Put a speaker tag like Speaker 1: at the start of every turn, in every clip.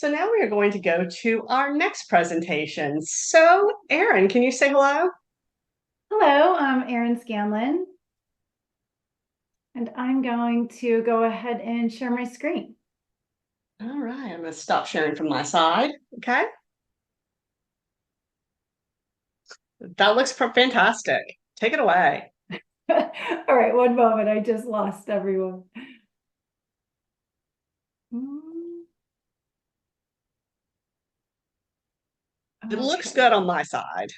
Speaker 1: So now we are going to go to our next presentation. So, Erin, can you say hello?
Speaker 2: Hello, I'm Erin Scanlon, and I'm going to go ahead and share my screen.
Speaker 1: All right, I'm going to stop sharing from my side. Okay, that looks fantastic. Take it away.
Speaker 2: All right, one moment. I just lost everyone.
Speaker 1: It looks
Speaker 2: Okay.
Speaker 1: good on my side.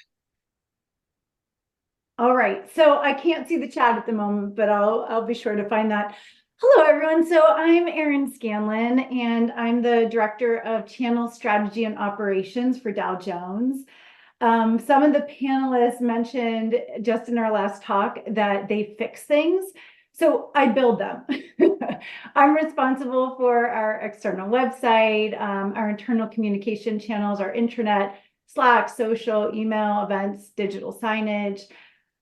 Speaker 2: All right, so I can't see the chat at the moment, but I'll be sure to find that. Hello, everyone. So I'm Erin Scanlon, and I'm the Director of Channel Strategy and Operations for Dow Jones. Some of the panelists mentioned just in our last talk that they fix things. So I build them. I'm responsible for our external website, our internal communication channels, our intranet, Slack, social, email, events, digital signage.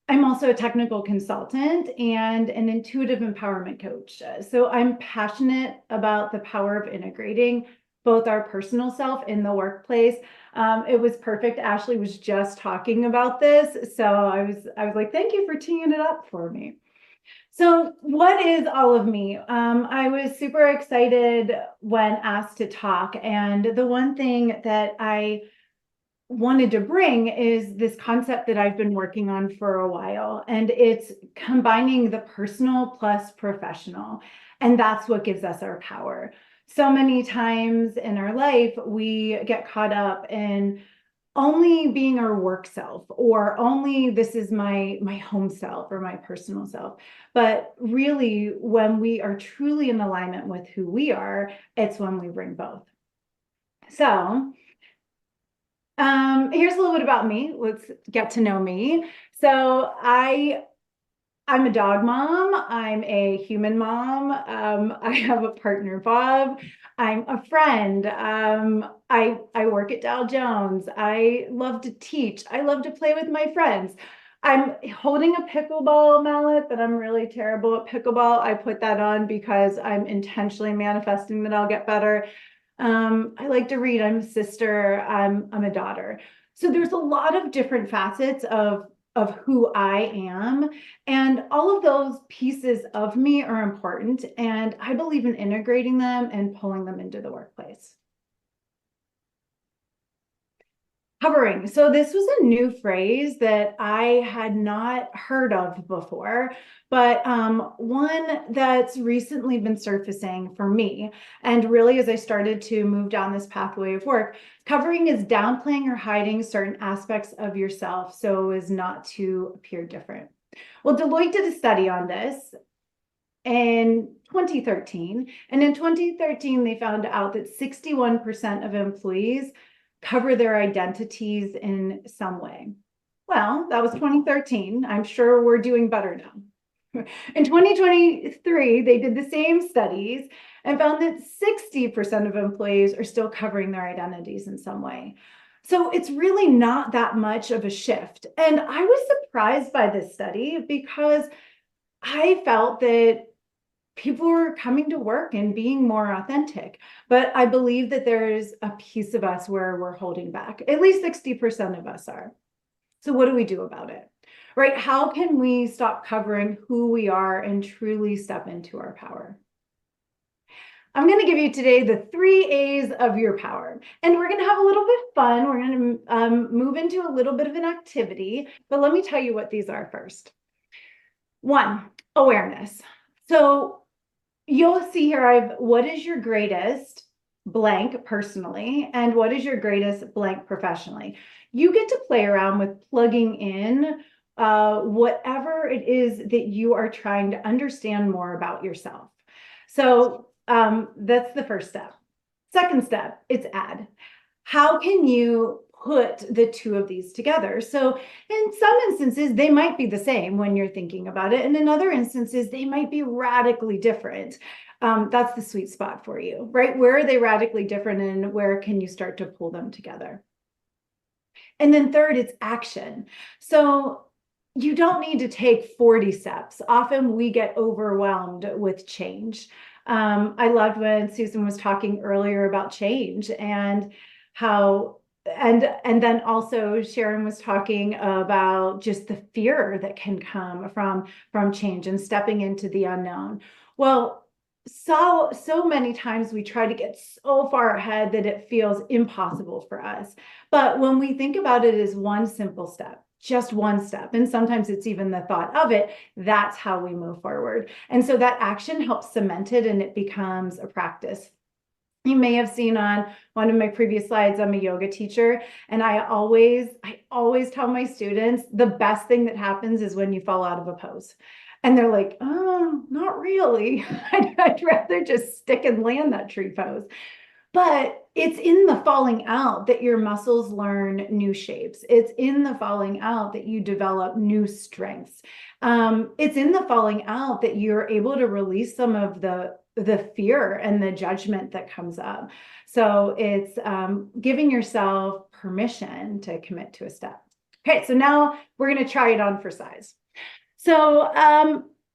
Speaker 2: I'm also a technical consultant and an intuitive empowerment coach. So I'm passionate about the power of integrating both our personal self in the workplace. It was perfect. Ashley was just talking about this. So I was like, thank you for teeing it up for me. So what is all of me? I was super excited when asked to talk. And the one thing that I wanted to bring is this concept that I've been working on for a while, and it's combining the personal plus professional. And that's what gives us our power. So many times in our life, we get caught up in only being our work self, or only this is my home self or my personal self. But really, when we are truly in alignment with who we are, it's when we bring both. So here's a little bit about me. Let's get to know me. So I'm a dog mom. I'm a human mom. I have a partner, Bob. I'm a friend. I work at Dow Jones. I love to teach. I love to play with my friends. I'm holding a pickleball mallet, but I'm really terrible at pickleball. I put that on because I'm intentionally manifesting that I'll get better. I like to read. I'm a sister. I'm a daughter. So there's a lot of different facets of who I am, and all of those pieces of me are important. And I believe in integrating them and pulling them into the workplace. Hovering. So this was a new phrase that I had not heard of before, but one that's recently been surfacing for me. And really, as I started to move down this pathway of work, covering is downplaying or hiding certain aspects of yourself so as not to appear different. Well, Deloitte did a study on this in 2013. And in 2013, they found out that 61% of employees cover their identities in some way. Well, that was 2013. I'm sure we're doing better now. In 2023, they did the same studies and found that 60% of employees are still covering their identities in some way. So it's really not that much of a shift. And I was surprised by this study because I felt that people were coming to work and being more authentic. But I believe that there's a piece of us where we're holding back. At least 60% of us are. So what do we do about it? Right? How can we stop covering who we are and truly step into our power? I'm going to give you today the 3 A's of your power. And we're going to have a little bit of fun. We're going to move into a little bit of an activity. But let me tell you what these are first. 1, awareness. So you'll see here, what is your greatest blank personally, and what is your greatest blank professionally? You get to play around with plugging in whatever it is that you are trying to understand more about yourself. So that's the first step. Second step, it's add. How can you put the two of these together? So in some instances, they might be the same when you're thinking about it. And in other instances, they might be radically different. That's the sweet spot for you, right? Where are they radically different, and where can you start to pull them together? And then third, it's action. So you don't need to take 40 steps. Often we get overwhelmed with change. I loved when Susan was talking earlier about change and how, and then also Sharon was talking about just the fear that can come from change and stepping into the unknown. Well, so many times we try to get so far ahead that it feels impossible for us. But when we think about it as one simple step, just one step, and sometimes it's even the thought of it, that's how we move forward. And so that action helps cement it and it becomes a practice. You may have seen on one of my previous slides, I'm a yoga teacher, and I always tell my students the best thing that happens is when you fall out of a pose. And they're like, oh, not really. I'd rather just stick and land that tree pose. But it's in the falling out that your muscles learn new shapes. It's in the falling out that you develop new strengths. It's in the falling out that you're able to release some of the fear and the judgment that comes up. So it's giving yourself permission to commit to a step. Okay, so now we're going to try it on for size. So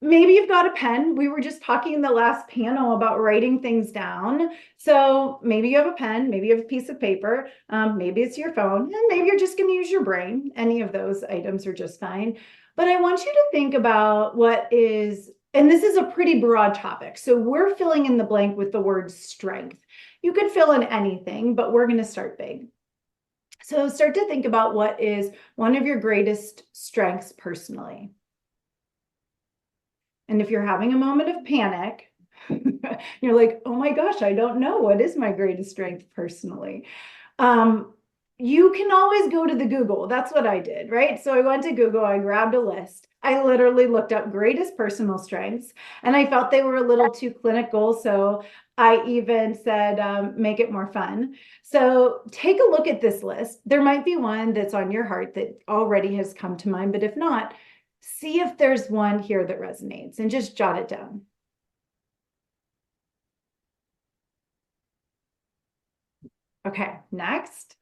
Speaker 2: maybe you've got a pen. We were just talking in the last panel about writing things down. So maybe you have a pen, maybe you have a piece of paper, maybe it's your phone, and maybe you're just going to use your brain. Any of those items are just fine. But I want you to think about what is, and this is a pretty broad topic. So we're filling in the blank with the word strength. You could fill in anything, but we're going to start big. So start to think about what is one of your greatest strengths personally. And if you're having a moment of panic, you're like, oh my gosh, I don't know. What is my greatest strength personally? You can always go to the Google. That's what I did, right? So I went to Google, I grabbed a list. I literally looked up greatest personal strengths, and I felt they were a little too clinical. So I even said, make it more fun. So take a look at this list. There might be one that's on your heart that already has come to mind, but if not, see if there's one here that resonates and just jot it down. Okay, next.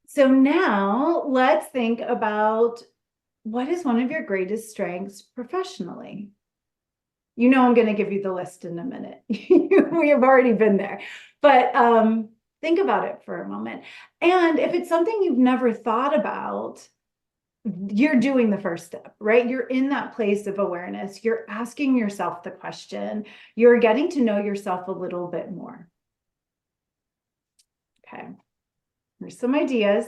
Speaker 2: So now let's think about what is one of your greatest strengths professionally? You know, I'm going to give you the list in a minute. We have already been there, but think about it for a moment. And if it's something you've never thought about, you're doing the first step, right? You're in that place of awareness. You're asking yourself the question. You're getting to know yourself a little bit more. Okay, here's some ideas.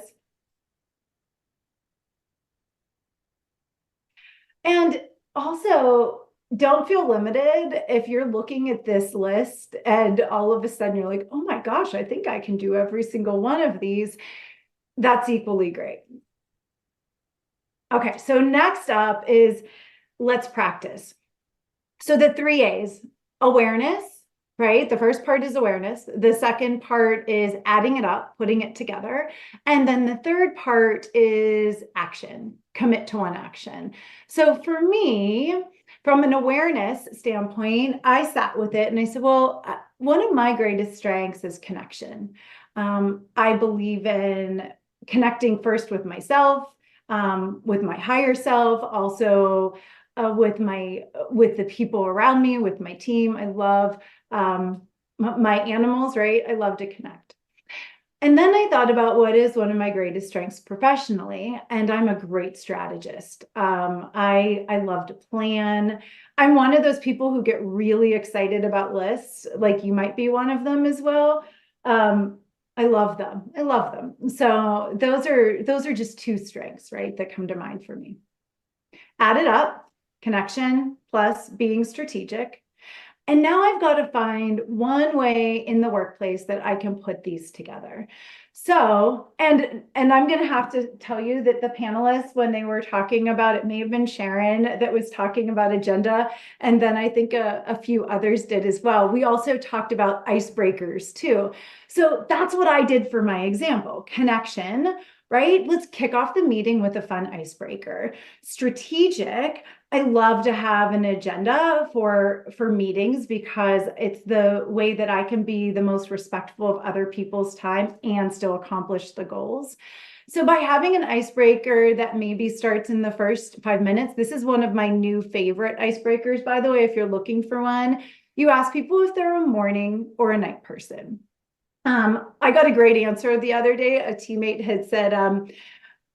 Speaker 2: And also, don't feel limited if you're looking at this list and all of a sudden you're like, oh my gosh, I think I can do every single one of these. That's equally great. Okay, so next up is let's practice. So the 3 A's, awareness, right? The first part is awareness. The second part is adding it up, putting it together. And then the third part is action, commit to one action. So for me, from an awareness standpoint, I sat with it and I said, well, one of my greatest strengths is connection. I believe in connecting first with myself, with my higher self, also with the people around me, with my team. I love my animals, right? I love to connect. And then I thought about what is one of my greatest strengths professionally, and I'm a great strategist. I love to plan. I'm one of those people who get really excited about lists, like you might be one of them as well. I love them. I love them. So those are just 2 strengths, right, that come to mind for me. Add it up, connection plus being strategic. And now I've got to find one way in the workplace that I can put these together. So, and I'm going to have to tell you that the panelists, when they were talking about, it may have been Sharon that was talking about agenda. And then I think a few others did as well. We also talked about icebreakers too. So that's what I did for my example, connection, right? Let's kick off the meeting with a fun icebreaker. Strategic. I love to have an agenda for meetings because it's the way that I can be the most respectful of other people's time and still accomplish the goals. So by having an icebreaker that maybe starts in the first 5 minutes, this is one of my new favorite icebreakers, by the way, if you're looking for one. You ask people if they're a morning or a night person. I got a great answer the other day. A teammate had said,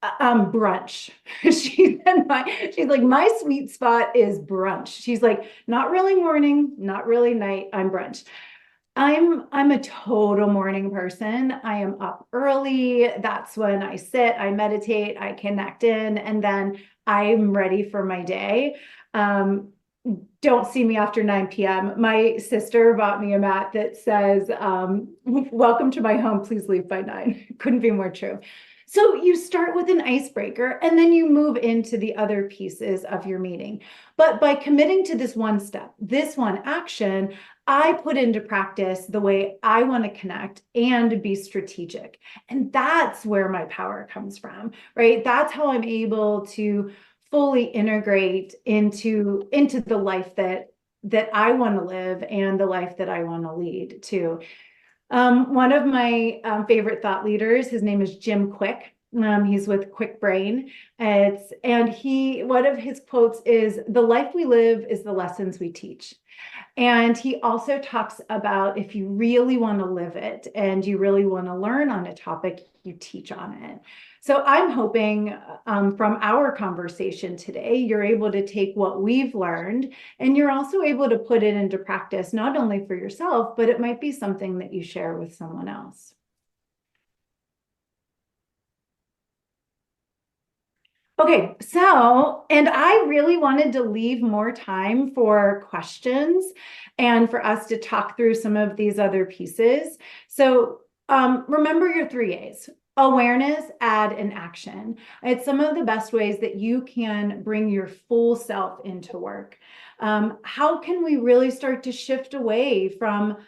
Speaker 2: brunch. She's like, my sweet spot is brunch. She's like, not really morning, not really night, I'm brunch. I'm a total morning person. I am up early. That's when I sit, I meditate, I connect in, and then I'm ready for my day. Don't see me after 9 p.m. My sister bought me a mat that says, welcome to my home, please leave by 9. Couldn't be more true. So you start with an icebreaker and then you move into the other pieces of your meeting. But by committing to this one step, this one action, I put into practice the way I want to connect and be strategic. And that's where my power comes from, right? That's how I'm able to fully integrate into the life that I want to live and the life that I want to lead too. One of my favorite thought leaders, his name is Jim Quick. He's with Quick Brain. One of his quotes is, "The life we live is the lessons we teach." And he also talks about, if you really want to live it and you really want to learn on a topic, you teach on it. So I'm hoping from our conversation today, you're able to take what we've learned and you're also able to put it into practice, not only for yourself, but it might be something that you share with someone else. Okay, so, and I really wanted to leave more time for questions and for us to talk through some of these other pieces. So remember your 3 A's: awareness, add, and action. It's some of the best ways that you can bring your full self into work. How can we really start to shift away from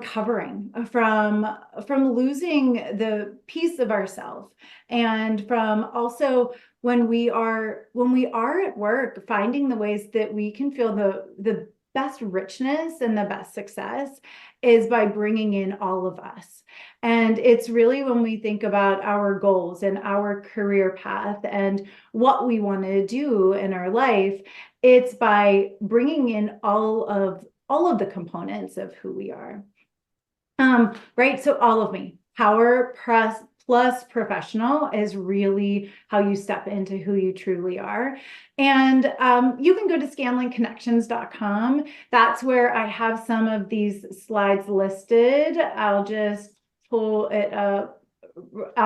Speaker 2: covering, from losing the piece of ourselves, and from also when we are at work, finding the ways that we can feel the best richness and the best success is by bringing in all of us. And it's really when we think about our goals and our career path and what we want to do in our life, it's by bringing in all of the components of who we are. Right. So all of me, power plus professional is really how you step into who you truly are. And you can go to scanlonconnections.com. That's where I have some of these slides listed. I'll just pull it up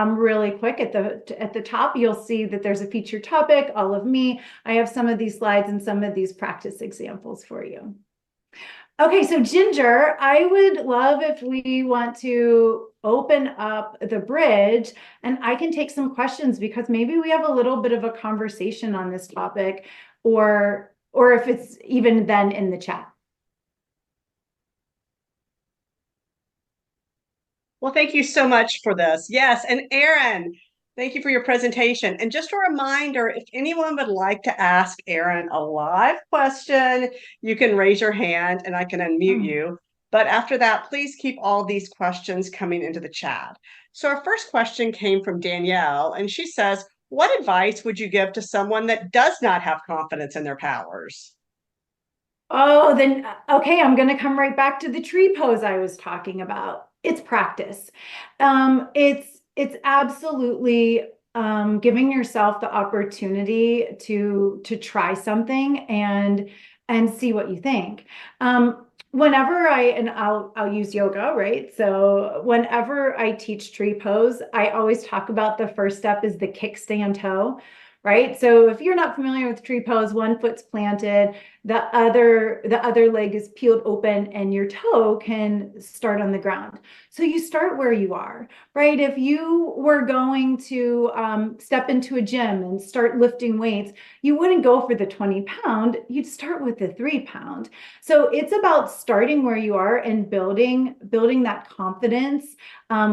Speaker 2: really quick. At the top, you'll see that there's a featured topic, all of me. I have some of these slides and some of these practice examples for you. Okay, so Ginger, I would love if we want to open up the bridge and I can take some questions, because maybe we have a little bit of a conversation on this topic, or if it's even then in the chat.
Speaker 1: Well, thank you so much for this. Yes, and Erin, thank you for your presentation. And just a reminder, if anyone would like to ask Erin a live question, you can raise your hand and I can unmute you. But after that, please keep all these questions coming into the chat. So our first question came from Danielle, and she says, what advice would you give to someone that does not have confidence in their powers?
Speaker 2: Oh, then, okay, I'm going to come right back to the tree pose I was talking about. It's practice. It's absolutely giving yourself the opportunity to try something and see what you think. Whenever I'll use yoga, right? So whenever I teach tree pose, I always talk about the first step is the kickstand toe, right? So if you're not familiar with tree pose, one foot's planted, the other leg is peeled open, and your toe can start on the ground. So you start where you are, right? If you were going to step into a gym and start lifting weights, you wouldn't go for the 20-pound, you'd start with the 3-pound. So it's about starting where you are and building that confidence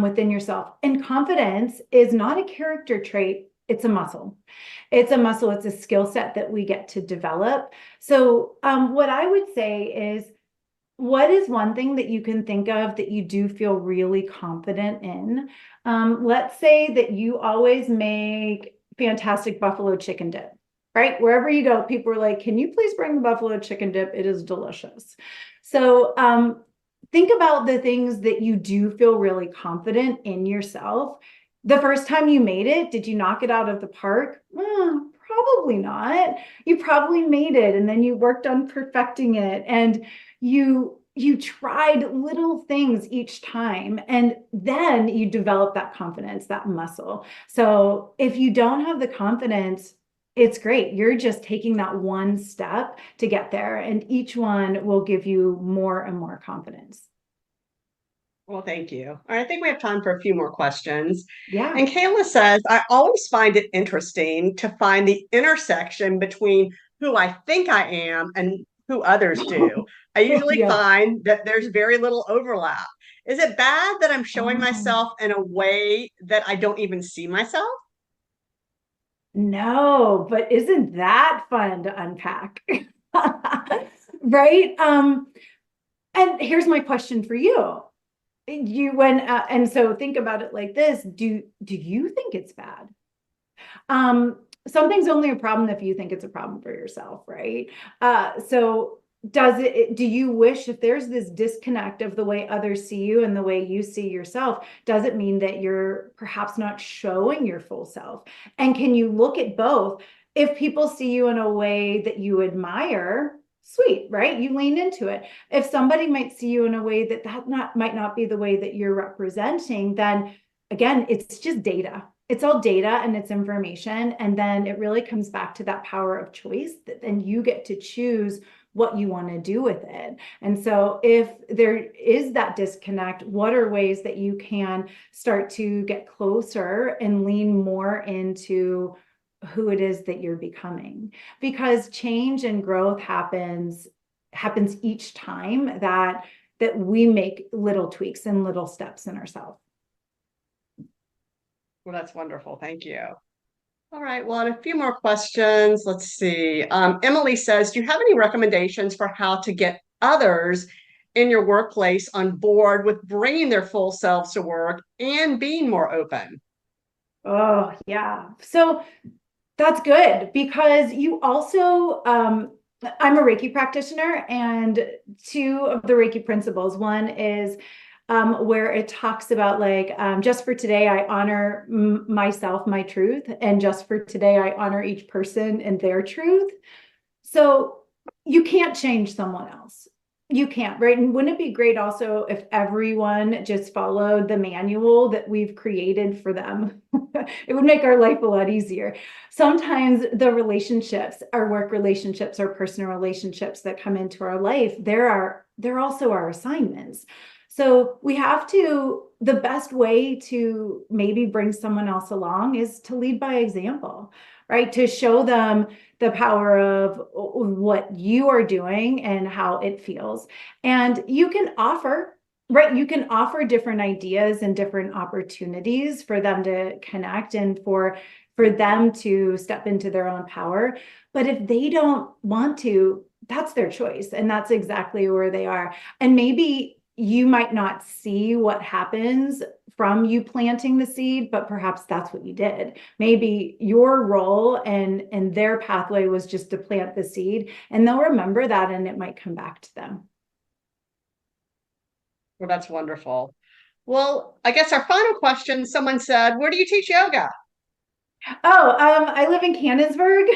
Speaker 2: within yourself. And confidence is not a character trait. It's a muscle. It's a muscle. It's a skill set that we get to develop. So what I would say is, what is one thing that you can think of that you do feel really confident in? Let's say that you always make fantastic buffalo chicken dip, right? Wherever you go, people are like, can you please bring the buffalo chicken dip? It is delicious. So think about the things that you do feel really confident in yourself. The first time you made it, did you knock it out of the park? Probably not. You probably made it, and then you worked on perfecting it, and you tried little things each time, and then you develop that confidence, that muscle. So if you don't have the confidence, it's great. You're just taking that one step to get there, and each one will give you more and more confidence.
Speaker 1: Well, thank you. All right, I think we have time for a few more questions.
Speaker 2: Yeah.
Speaker 1: And Kayla says, I always find it interesting to find the intersection between who I think I am and who others do. I usually
Speaker 2: Yeah.
Speaker 1: find that there's very little overlap. Is it bad that I'm showing
Speaker 2: Um,
Speaker 1: myself in a way that I don't even see myself?
Speaker 2: no, but isn't that fun to unpack? Right? And here's my question for you. And so think about it like this. Do you think it's bad? Something's only a problem if you think it's a problem for yourself, right? So do you wish, if there's this disconnect of the way others see you and the way you see yourself, does it mean that you're perhaps not showing your full self? And can you look at both? If people see you in a way that you admire, sweet, right? You lean into it. If somebody might see you in a way that might not be the way that you're representing, then again, it's just data. It's all data and it's information. And then it really comes back to that power of choice that then you get to choose what you want to do with it. And so if there is that disconnect, what are ways that you can start to get closer and lean more into who it is that you're becoming? Because change and growth happens each time that we make little tweaks and little steps in ourselves.
Speaker 1: Well, that's wonderful. Thank you. All right. Well, and a few more questions. Let's see. Emily says, do you have any recommendations for how to get others in your workplace on board with bringing their full selves to work and being more open?
Speaker 2: Oh, yeah. So that's good, because you also, I'm a Reiki practitioner, and two of the Reiki principles, one is where it talks about like, just for today, I honor myself, my truth, and just for today, I honor each person and their truth. So you can't change someone else. You can't, right? And wouldn't it be great also if everyone just followed the manual that we've created for them? It would make our life a lot easier. Sometimes the relationships, our work relationships, our personal relationships that come into our life, they're also our assignments. So we have to, the best way to maybe bring someone else along is to lead by example, right? To show them the power of what you are doing and how it feels. And you can offer, right? You can offer different ideas and different opportunities for them to connect and for them to step into their own power. But if they don't want to, that's their choice. And that's exactly where they are. And maybe you might not see what happens from you planting the seed, but perhaps that's what you did. Maybe your role and their pathway was just to plant the seed, and they'll remember that and it might come back to them.
Speaker 1: Well, that's wonderful. Well, I guess our final question, someone said, where do you teach yoga?
Speaker 2: Oh, I live in Canonsburg.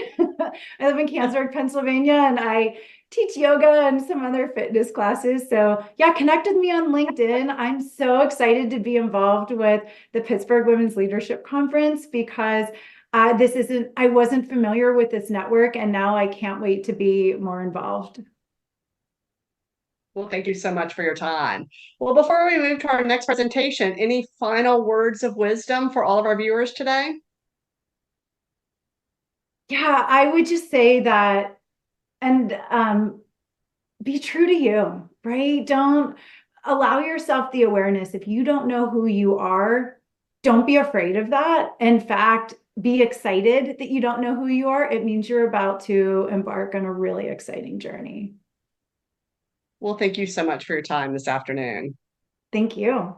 Speaker 2: I live in Canonsburg, Pennsylvania, and I teach yoga and some other fitness classes. So yeah, connect with me on LinkedIn. I'm so excited to be involved with the Pittsburgh Women's Leadership Conference, because I wasn't familiar with this network, and now I can't wait to be more involved.
Speaker 1: Well, thank you so much for your time. Well, before we move to our next presentation, any final words of wisdom for all of our viewers today?
Speaker 2: Yeah, I would just say that, and be true to you, right? Don't allow yourself the awareness. If you don't know who you are, don't be afraid of that. In fact, be excited that you don't know who you are. It means you're about to embark on a really exciting journey.
Speaker 1: Well, thank you so much for your time this afternoon.
Speaker 2: Thank you.